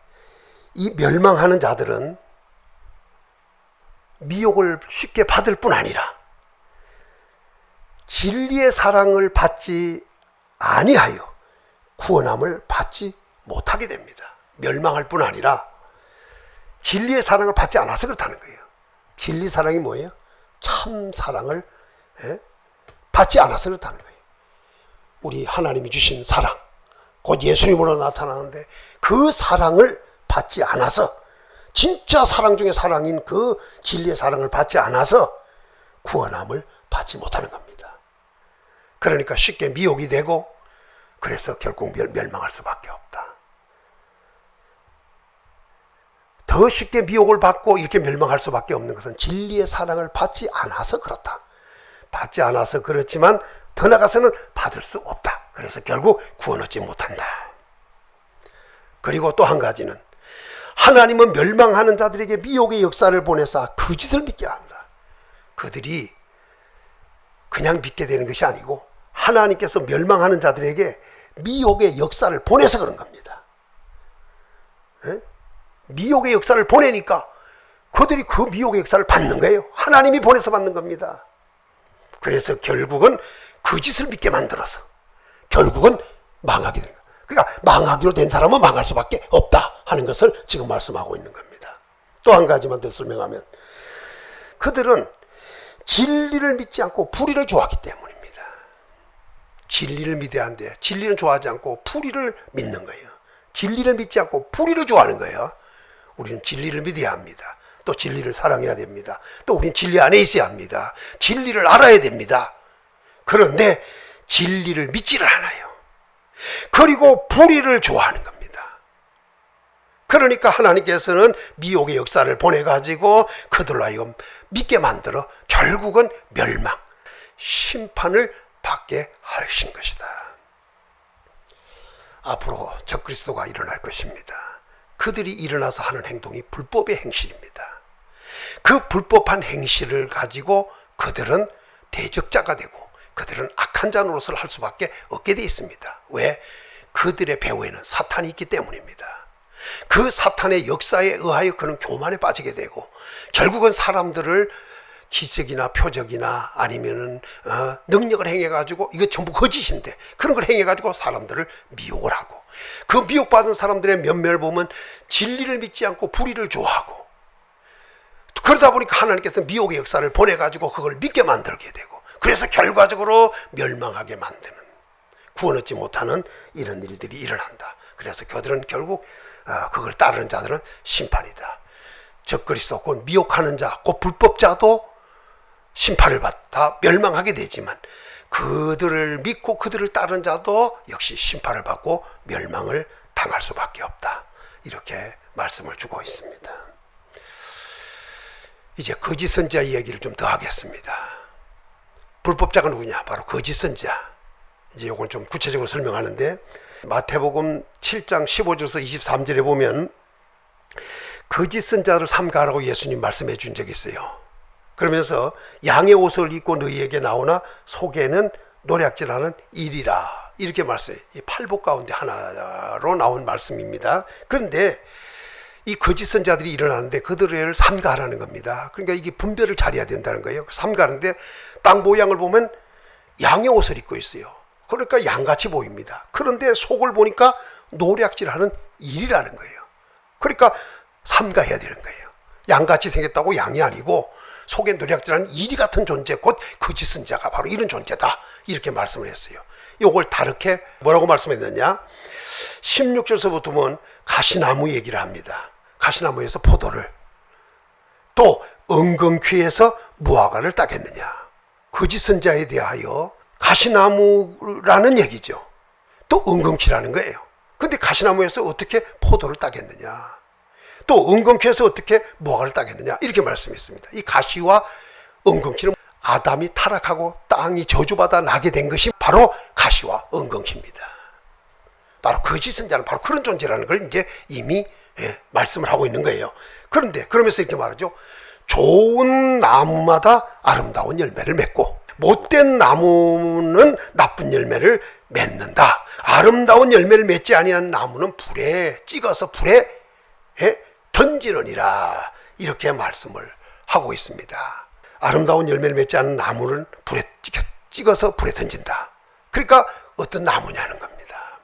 S1: 이 멸망하는 자들은 미혹을 쉽게 받을 뿐 아니라 진리의 사랑을 받지 아니하여 구원함을 받지 못하게 됩니다. 멸망할 뿐 아니라 진리의 사랑을 받지 않아서 그렇다는 거예요. 진리 사랑이 뭐예요? 참 사랑을 받지 않아서 그렇다는 거예요. 우리 하나님이 주신 사랑, 곧 예수님으로 나타나는데 그 사랑을 받지 않아서, 진짜 사랑 중에 사랑인 그 진리의 사랑을 받지 않아서 구원함을 받지 못하는 겁니다. 그러니까 쉽게 미혹이 되고, 그래서 결국 멸망할 수밖에 없다. 더 쉽게 미혹을 받고 이렇게 멸망할 수밖에 없는 것은 진리의 사랑을 받지 않아서 그렇다. 받지 않아서 그렇지만 더 나가서는 받을 수 없다. 그래서 결국 구원 얻지 못한다. 그리고 또 한 가지는 하나님은 멸망하는 자들에게 미혹의 역사를 보내사 거짓을 믿게 한다. 그들이 그냥 믿게 되는 것이 아니고 하나님께서 멸망하는 자들에게 미혹의 역사를 보내서 그런 겁니다. 에? 미혹의 역사를 보내니까 그들이 그 미혹의 역사를 받는 거예요. 하나님이 보내서 받는 겁니다. 그래서 결국은 거짓을 믿게 만들어서 결국은 망하게 됩니다. 그러니까 망하기로 된 사람은 망할 수밖에 없다 하는 것을 지금 말씀하고 있는 겁니다. 또 한 가지만 더 설명하면 그들은 진리를 믿지 않고 불의를 좋아하기 때문입니다. 진리를 믿어야 하는데 진리는 좋아하지 않고 불의를 믿는 거예요. 진리를 믿지 않고 불의를 좋아하는 거예요. 우리는 진리를 믿어야 합니다. 또 진리를 사랑해야 됩니다. 또 우리는 진리 안에 있어야 합니다. 진리를 알아야 됩니다. 그런데 진리를 믿지를 않아요. 그리고 불의를 좋아하는 겁니다. 그러니까 하나님께서는 미혹의 역사를 보내가지고 그들로 하여금 믿게 만들어 결국은 멸망, 심판을 받게 하신 것이다. 앞으로 적그리스도가 일어날 것입니다. 그들이 일어나서 하는 행동이 불법의 행실입니다. 그 불법한 행실을 가지고 그들은 대적자가 되고 그들은 악한 자 노릇을 할 수밖에 없게 되어 있습니다. 왜? 그들의 배후에는 사탄이 있기 때문입니다. 그 사탄의 역사에 의하여 그는 교만에 빠지게 되고 결국은 사람들을 기적이나 표적이나 아니면은 능력을 행해가지고 이거 전부 거짓인데 그런 걸 행해가지고 사람들을 미혹을 하고 그 미혹받은 사람들의 면면을 보면 진리를 믿지 않고 불의를 좋아하고 그러다 보니까 하나님께서 미혹의 역사를 보내가지고 그걸 믿게 만들게 되고 그래서 결과적으로 멸망하게 만드는 구원 얻지 못하는 이런 일들이 일어난다. 그래서 그들은 결국 그걸 따르는 자들은 심판이다. 적그리스도 곧 미혹하는 자, 곧 불법자도 심판을 받다 멸망하게 되지만 그들을 믿고 그들을 따르는 자도 역시 심판을 받고 멸망을 당할 수밖에 없다. 이렇게 말씀을 주고 있습니다. 이제 거짓 선지자 이야기를 좀 더 하겠습니다. 불법자가 누구냐? 바로 거짓 선지자. 이제 요건 좀 구체적으로 설명하는데 마태복음 7장 15절에서 23절에 보면 거짓 선지자를 삼가라고 예수님 말씀해 준 적이 있어요. 그러면서 양의 옷을 입고 너희에게 나오나 속에는 노략질하는 일이라 이렇게 말씀해요. 이 팔복 가운데 하나로 나온 말씀입니다. 그런데 이 거짓 선지자들이 일어나는데 그들을 삼가하라는 겁니다. 그러니까 이게 분별을 잘해야 된다는 거예요. 삼가하는데 땅 모양을 보면 양의 옷을 입고 있어요. 그러니까 양같이 보입니다. 그런데 속을 보니까 노략질하는 일이라는 거예요. 그러니까 삼가해야 되는 거예요. 양같이 생겼다고 양이 아니고 속에 노략질하는 이리 같은 존재 곧 거짓 선지자가 바로 이런 존재다 이렇게 말씀을 했어요. 이걸 다르게 뭐라고 말씀했느냐 16절서부터 보면 가시나무 얘기를 합니다. 가시나무에서 포도를 또 은근퀴에서 무화과를 따겠느냐 거짓 선지자에 대하여 가시나무라는 얘기죠. 또 은근퀴라는 거예요. 근데 가시나무에서 어떻게 포도를 따겠느냐 또 은근퀴에서 어떻게 무화과를 따겠느냐 이렇게 말씀했습니다. 이 가시와 은근퀴는 아담이 타락하고 땅이 저주받아 나게 된 것이 바로 가시와 은근퀴입니다. 바로 거짓 선지자는 바로 그런 존재라는 걸 이제 이미 말씀을 하고 있는 거예요. 그런데 그러면서 이렇게 말하죠. 좋은 나무마다 아름다운 열매를 맺고 못된 나무는 나쁜 열매를 맺는다. 아름다운 열매를 맺지 아니한 나무는 불에 찍어서 불에 던지느니라 이렇게 말씀을 하고 있습니다. 아름다운 열매를 맺지 않은 나무는 불에 찍어서 불에 던진다. 그러니까 어떤 나무냐는 겁니다.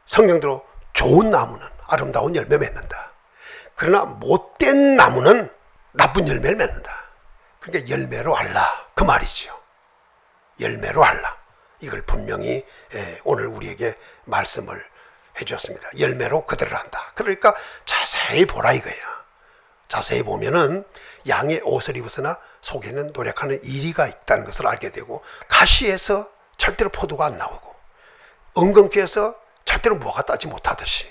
S1: 성경대로 좋은 나무는 아름다운 열매 맺는다. 그러나 못된 나무는 나쁜 열매를 맺는다. 그러니까 열매로 알라 그 말이죠. 열매로 알라. 이걸 분명히 오늘 우리에게 말씀을 해주었습니다. 열매로 그들을 한다. 그러니까 자세히 보라 이거예요. 자세히 보면은 양의 옷을 입었으나 속에는 노력하는 이리가 있다는 것을 알게 되고 가시에서 절대로 포도가 안 나오고 은근퀴에서 절대로 무화과 따지 못하듯이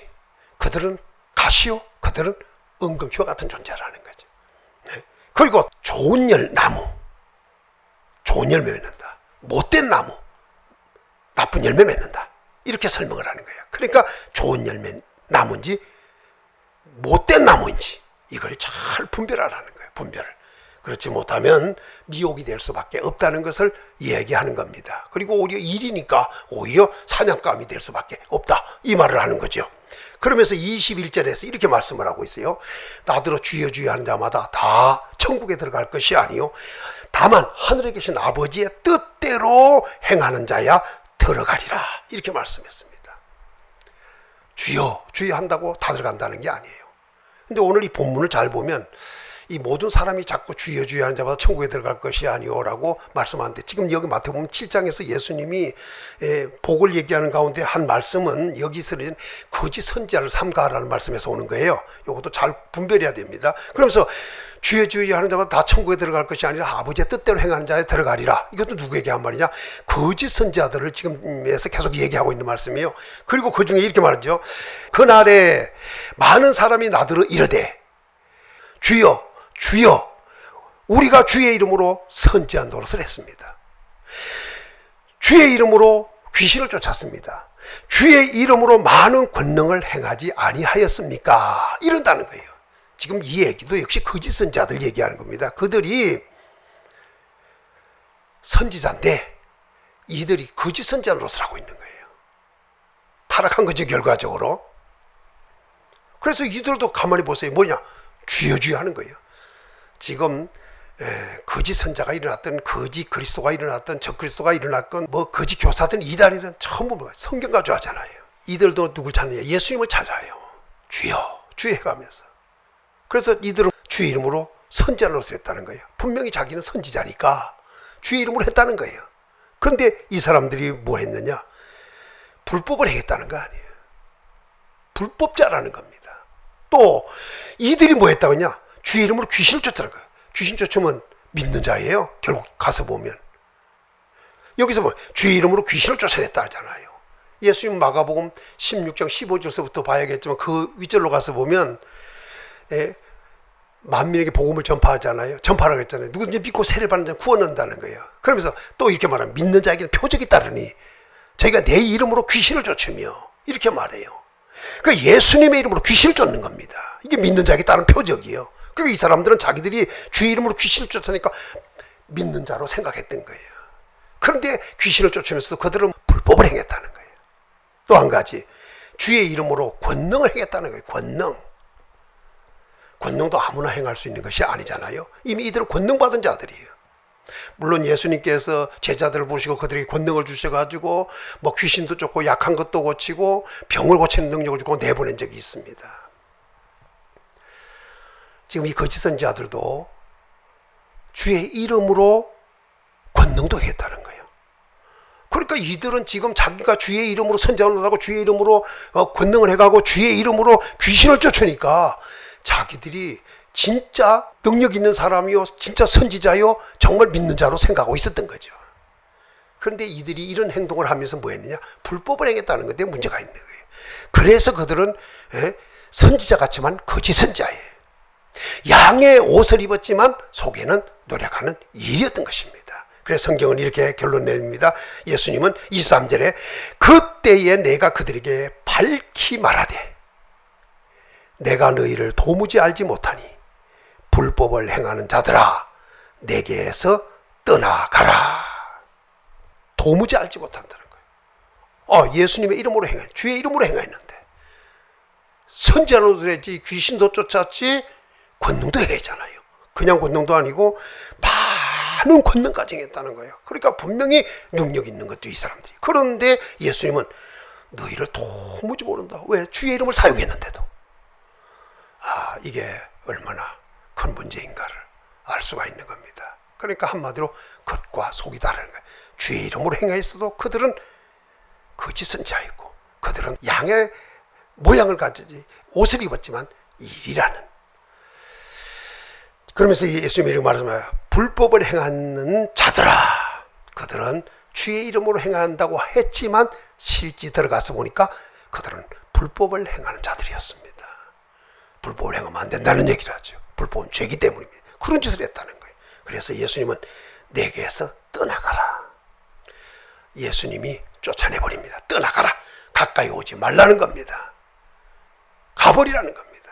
S1: 그들은 가시요 그들은 은근퀴와 같은 존재라는 거죠. 그리고 좋은 나무 좋은 열매 맺는다. 못된 나무, 나쁜 열매 맺는다. 이렇게 설명을 하는 거예요. 그러니까 좋은 열매 나무인지 못된 나무인지 이걸 잘 분별하라는 거예요. 분별을. 그렇지 못하면 미혹이 될 수밖에 없다는 것을 얘기하는 겁니다. 그리고 오히려 일이니까 오히려 사냥감이 될 수밖에 없다. 이 말을 하는 거죠. 그러면서 21절에서 이렇게 말씀을 하고 있어요. 나더러 주여 주여 하는 자마다 다 천국에 들어갈 것이 아니요 다만 하늘에 계신 아버지의 뜻대로 행하는 자야 들어가리라. 이렇게 말씀했습니다. 주여 주여 한다고 다 들어간다는 게 아니에요. 근데 오늘 이 본문을 잘 보면 이 모든 사람이 자꾸 주여 주여 하는 자마다 천국에 들어갈 것이 아니오라고 말씀하는데, 지금 여기 마태복음 7장에서 예수님이 복을 얘기하는 가운데 한 말씀은 여기서는 거짓 선지자를 삼가라는 말씀에서 오는 거예요. 이것도 잘 분별해야 됩니다. 그러면서 주여 주여 하는 자마다 다 천국에 들어갈 것이 아니라 아버지의 뜻대로 행하는 자에 들어가리라. 이것도 누구에게 한 말이냐? 거짓 선지자들을 지금에서 계속 얘기하고 있는 말씀이에요. 그리고 그 중에 이렇게 말하죠. 그날에 많은 사람이 나더러 이르되 주여 주여 우리가 주의 이름으로 선지한 노릇을 했습니다. 주의 이름으로 귀신을 쫓았습니다. 주의 이름으로 많은 권능을 행하지 아니하였습니까? 이런다는 거예요. 지금 이 얘기도 역시 거짓 선지자들 얘기하는 겁니다. 그들이 선지자인데 이들이 거짓 선지자 노릇을 하고 있는 거예요. 타락한 거죠, 결과적으로. 그래서 이들도 가만히 보세요. 뭐냐? 주여 주여 하는 거예요. 지금 거짓 선자가 일어났던, 거짓 그리스도가 일어났던, 적그리스도가 일어났건 뭐 거짓 교사든 이단이든 전부 성경 가져하잖아요. 이들도 누구 찾느냐? 예수님을 찾아요. 주여 주여 해가면서. 그래서 이들은 주의 이름으로 선지자 노릇을 했다는 거예요. 분명히 자기는 선지자니까 주의 이름으로 했다는 거예요. 그런데 이 사람들이 뭘 했느냐? 불법을 행했다는 거 아니에요. 불법자라는 겁니다. 또 이들이 뭐 했다고냐? 주의 이름으로 귀신을 쫓다는 거예요. 귀신 쫓으면 믿는 자예요. 결국 가서 보면. 여기서 뭐 주의 이름으로 귀신을 쫓아냈다 하잖아요. 예수님 마가복음 16장 15절서부터 봐야겠지만 그 윗절로 가서 보면 만민에게 복음을 전파하잖아요. 전파라고 했잖아요. 누구든지 믿고 세례 받는 자는 구원 얻는다는 거예요. 그러면서 또 이렇게 말하면 믿는 자에게는 표적이 따르니 저희가 내 이름으로 귀신을 쫓으며 이렇게 말해요. 그러니까 예수님의 이름으로 귀신을 쫓는 겁니다. 이게 믿는 자에게 따른 표적이에요. 그러니까 이 사람들은 자기들이 주의 이름으로 귀신을 쫓으니까 믿는 자로 생각했던 거예요. 그런데 귀신을 쫓으면서도 그들은 불법을 행했다는 거예요. 또 한 가지, 주의 이름으로 권능을 행했다는 거예요. 권능도 아무나 행할 수 있는 것이 아니잖아요. 이미 이들은 권능 받은 자들이에요. 물론 예수님께서 제자들을 부르시고 그들에게 권능을 주셔가지고 뭐 귀신도 쫓고 약한 것도 고치고 병을 고치는 능력을 주고 내보낸 적이 있습니다. 지금 이 거짓 선지자들도 주의 이름으로 권능도 했다는 거예요. 그러니까 이들은 지금 자기가 주의 이름으로 선지자를 하고 주의 이름으로 권능을 해가고 주의 이름으로 귀신을 쫓으니까 자기들이 진짜 능력 있는 사람이요, 진짜 선지자요, 정말 믿는 자로 생각하고 있었던 거죠. 그런데 이들이 이런 행동을 하면서 뭐 했느냐? 불법을 행했다는 것에 문제가 있는 거예요. 그래서 그들은 선지자 같지만 거짓 선지자예요. 양의 옷을 입었지만 속에는 노력하는 일이었던 것입니다. 그래서 성경은 이렇게 결론 내립니다. 예수님은 23절에 그때에 내가 그들에게 밝히 말하되 내가 너희를 도무지 알지 못하니 불법을 행하는 자들아 내게서 떠나가라. 도무지 알지 못한다는 거예요. 예수님의 이름으로 행해, 주의 이름으로 행했는데 선지자로도 했지, 귀신도 쫓았지, 권능도 행했잖아요. 그냥 권능도 아니고 많은 권능까지 행했다는 거예요. 그러니까 분명히 능력 있는 것도 이 사람들이. 그런데 예수님은 너희를 도무지 모른다. 왜? 주의 이름을 사용했는데도. 이게 얼마나 큰 문제인가를 알 수가 있는 겁니다. 그러니까 한마디로 겉과 속이 다르는 거예요. 주의 이름으로 행했어도 그들은 거짓 선지자였고 그들은 양의 모양을 가지지 옷을 입었지만 일이라는. 그러면서 예수님이 이렇게 말하잖아요. 불법을 행하는 자들아, 그들은 주의 이름으로 행한다고 했지만 실제 들어가서 보니까 그들은 불법을 행하는 자들이었습니다. 불법을 행하면 안 된다는 얘기를 하죠. 불법은 죄이기 때문입니다. 그런 짓을 했다는 거예요. 그래서 예수님은 내게서 떠나가라. 예수님이 쫓아내버립니다. 떠나가라. 가까이 오지 말라는 겁니다. 가버리라는 겁니다.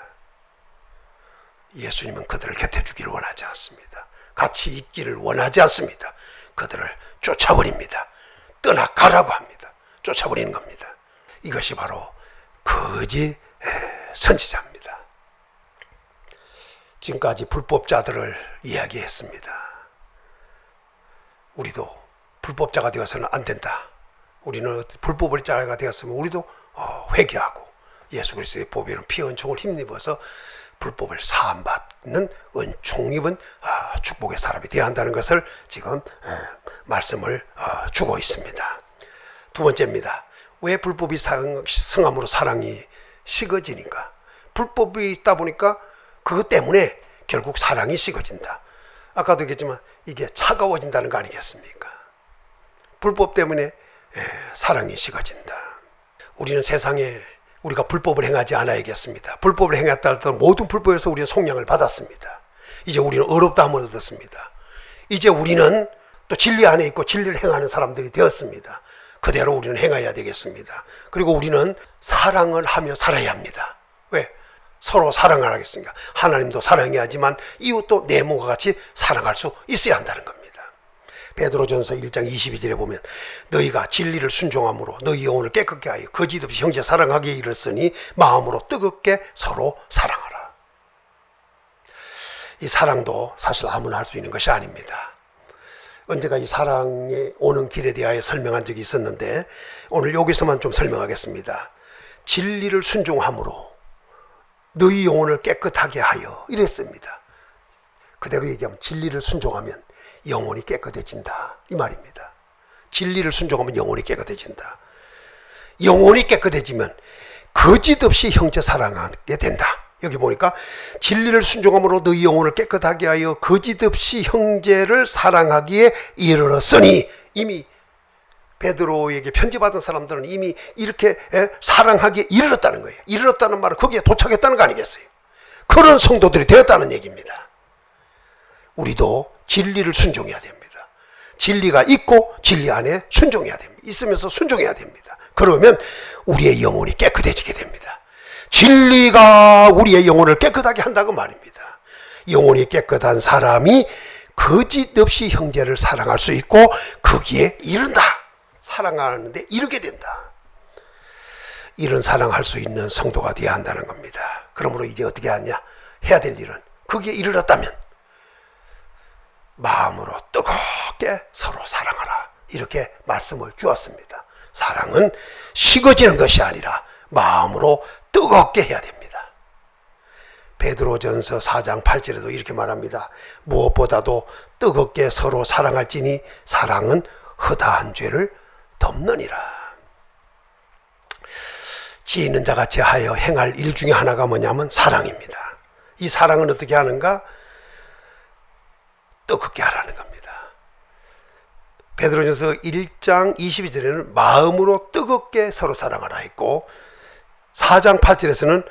S1: 예수님은 그들을 곁에 두기를 원하지 않습니다. 같이 있기를 원하지 않습니다. 그들을 쫓아버립니다. 떠나가라고 합니다. 쫓아버리는 겁니다. 이것이 바로 거짓 선지자입니다. 지금까지 불법자들을 이야기했습니다. 우리도 불법자가 되어서는 안 된다. 우리는 불법을 자가 되었으면 우리도 회개하고 예수 그리스도의 보배로운 피 은총을 힘입어서 불법을 사함받는 은총 입은 축복의 사람이 되어야 한다는 것을 지금 말씀을 주고 있습니다. 두 번째입니다. 왜 불법이 성함으로 사랑이 식어지는가? 불법이 있다 보니까 그것 때문에 결국 사랑이 식어진다. 아까도 얘기했지만 이게 차가워진다는 거 아니겠습니까? 불법 때문에 사랑이 식어진다. 우리는 세상에 우리가 불법을 행하지 않아야겠습니다. 불법을 행했다 할때 모든 불법에서 우리는 속량을 받았습니다. 이제 우리는 의롭다함을 얻었습니다. 이제 우리는 또 진리 안에 있고 진리를 행하는 사람들이 되었습니다. 그대로 우리는 행해야 되겠습니다. 그리고 우리는 사랑을 하며 살아야 합니다. 왜? 서로 사랑을 하겠습니까? 하나님도 사랑해야지만 이웃도 내 몸과 같이 사랑할 수 있어야 한다는 겁니다. 베드로전서 1장 22절에 보면 너희가 진리를 순종함으로 너희 영혼을 깨끗게 하여 거짓없이 형제 사랑하기에 이르렀으니 마음으로 뜨겁게 서로 사랑하라. 이 사랑도 사실 아무나 할 수 있는 것이 아닙니다. 언제가 이 사랑에 오는 길에 대하여 설명한 적이 있었는데 오늘 여기서만 좀 설명하겠습니다. 진리를 순종함으로 너희 영혼을 깨끗하게 하여 이랬습니다. 그대로 얘기하면 진리를 순종하면 영혼이 깨끗해진다 이 말입니다. 진리를 순종하면 영혼이 깨끗해진다. 영혼이 깨끗해지면 거짓없이 형제 사랑하게 된다. 여기 보니까 진리를 순종함으로 너희 영혼을 깨끗하게 하여 거짓없이 형제를 사랑하기에 이르렀으니, 이미 베드로에게 편지받은 사람들은 이미 이렇게 사랑하기에 이르렀다는 거예요. 이르렀다는 말은 거기에 도착했다는 거 아니겠어요? 그런 성도들이 되었다는 얘기입니다. 우리도 진리를 순종해야 됩니다. 진리가 있고 진리 안에 순종해야 됩니다. 있으면서 순종해야 됩니다. 그러면 우리의 영혼이 깨끗해지게 됩니다. 진리가 우리의 영혼을 깨끗하게 한다고 말입니다. 영혼이 깨끗한 사람이 거짓없이 형제를 사랑할 수 있고 거기에 이른다. 사랑하는데 이르게 된다. 이런 사랑할 수 있는 성도가 되어야 한다는 겁니다. 그러므로 이제 어떻게 하냐? 해야 될 일은 거기에 이르렀다면 마음으로 뜨겁게 서로 사랑하라. 이렇게 말씀을 주었습니다. 사랑은 식어지는 것이 아니라 마음으로 뜨겁게 해야 됩니다. 베드로전서 4장 8절에도 이렇게 말합니다. 무엇보다도 뜨겁게 서로 사랑할지니 사랑은 허다한 죄를 덮느니라. 지혜 있는 자같이 하여 행할 일 중에 하나가 뭐냐면 사랑입니다. 이 사랑은 어떻게 하는가? 뜨겁게 하라는 겁니다. 베드로전서 1장 22절에는 마음으로 뜨겁게 서로 사랑하라 했고 4장 8절에서는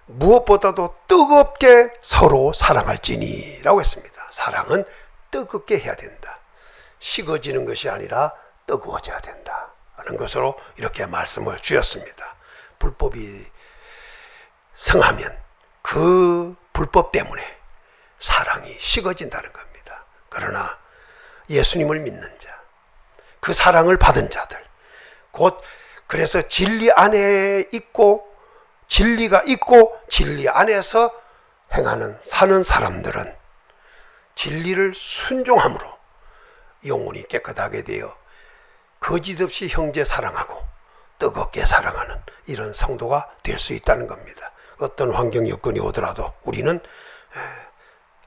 S1: 무엇보다도 뜨겁게 서로 사랑할지니 라고 했습니다. 사랑은 뜨겁게 해야 된다. 식어지는 것이 아니라 뜨거워져야 된다 하는 것으로 이렇게 말씀을 주셨습니다. 불법이 성하면 그 불법 때문에 사랑이 식어진다는 겁니다. 그러나 예수님을 믿는 자, 그 사랑을 받은 자들, 곧 그래서 진리 안에 있고 진리가 있고 진리 안에서 행하는 사는 사람들은 진리를 순종함으로 영혼이 깨끗하게 되어 거짓없이 형제 사랑하고 뜨겁게 사랑하는 이런 성도가 될 수 있다는 겁니다. 어떤 환경 여건이 오더라도 우리는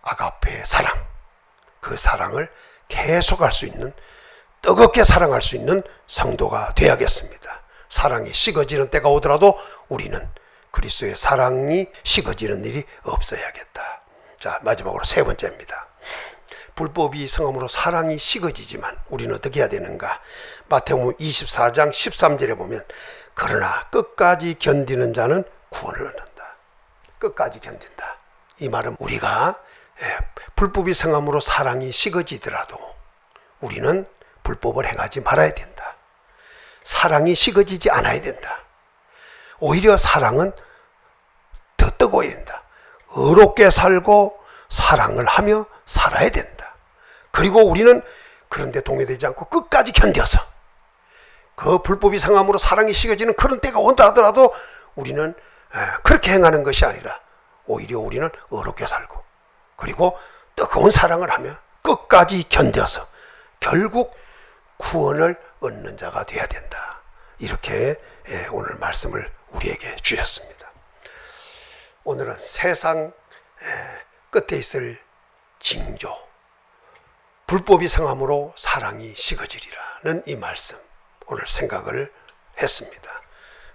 S1: 아가페의 사랑, 그 사랑을 계속할 수 있는, 뜨겁게 사랑할 수 있는 성도가 되어야겠습니다. 사랑이 식어지는 때가 오더라도 우리는 그리스도의 사랑이 식어지는 일이 없어야겠다. 자, 마지막으로 세 번째입니다. 불법이 성함으로 사랑이 식어지지만 우리는 어떻게 해야 되는가? 마태복음 24장 13절에 보면 그러나 끝까지 견디는 자는 구원을 얻는다. 끝까지 견딘다. 이 말은 우리가 불법이 성함으로 사랑이 식어지더라도 우리는 불법을 행하지 말아야 된다. 사랑이 식어지지 않아야 된다. 오히려 사랑은 더 뜨거워야 된다. 의롭게 살고 사랑을 하며 살아야 된다. 그리고 우리는 그런데 동요되지 않고 끝까지 견뎌서 그 불법이 성함으로 사랑이 식어지는 그런 때가 온다 하더라도 우리는 그렇게 행하는 것이 아니라 오히려 우리는 의롭게 살고 그리고 뜨거운 사랑을 하며 끝까지 견뎌서 결국 구원을 얻는 자가 되어야 된다. 이렇게 오늘 말씀을 우리에게 주셨습니다. 오늘은 세상 끝에 있을 징조, 불법이 성함으로 사랑이 식어지리라는 이 말씀 오늘 생각을 했습니다.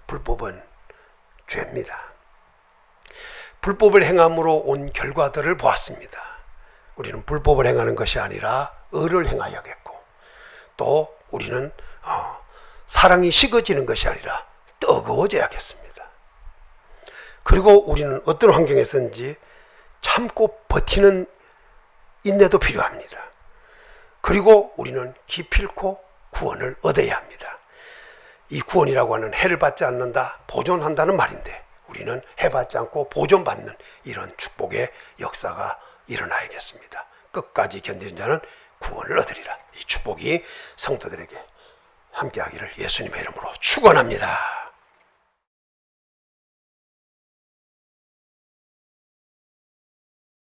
S1: 불법은 죄입니다. 불법을 행함으로 온 결과들을 보았습니다. 우리는 불법을 행하는 것이 아니라 의를 행하여야겠고 또 우리는 사랑이 식어지는 것이 아니라 뜨거워져야겠습니다. 그리고 우리는 어떤 환경에서든지 참고 버티는 인내도 필요합니다. 그리고 우리는 기필코 구원을 얻어야 합니다. 이 구원이라고 하는 해를 받지 않는다, 보존한다는 말인데 우리는 해받지 않고 보존받는 이런 축복의 역사가 일어나야겠습니다. 끝까지 견디는 자는 구원을 얻으리라. 이 축복이 성도들에게 함께하기를 예수님의 이름으로 축원합니다.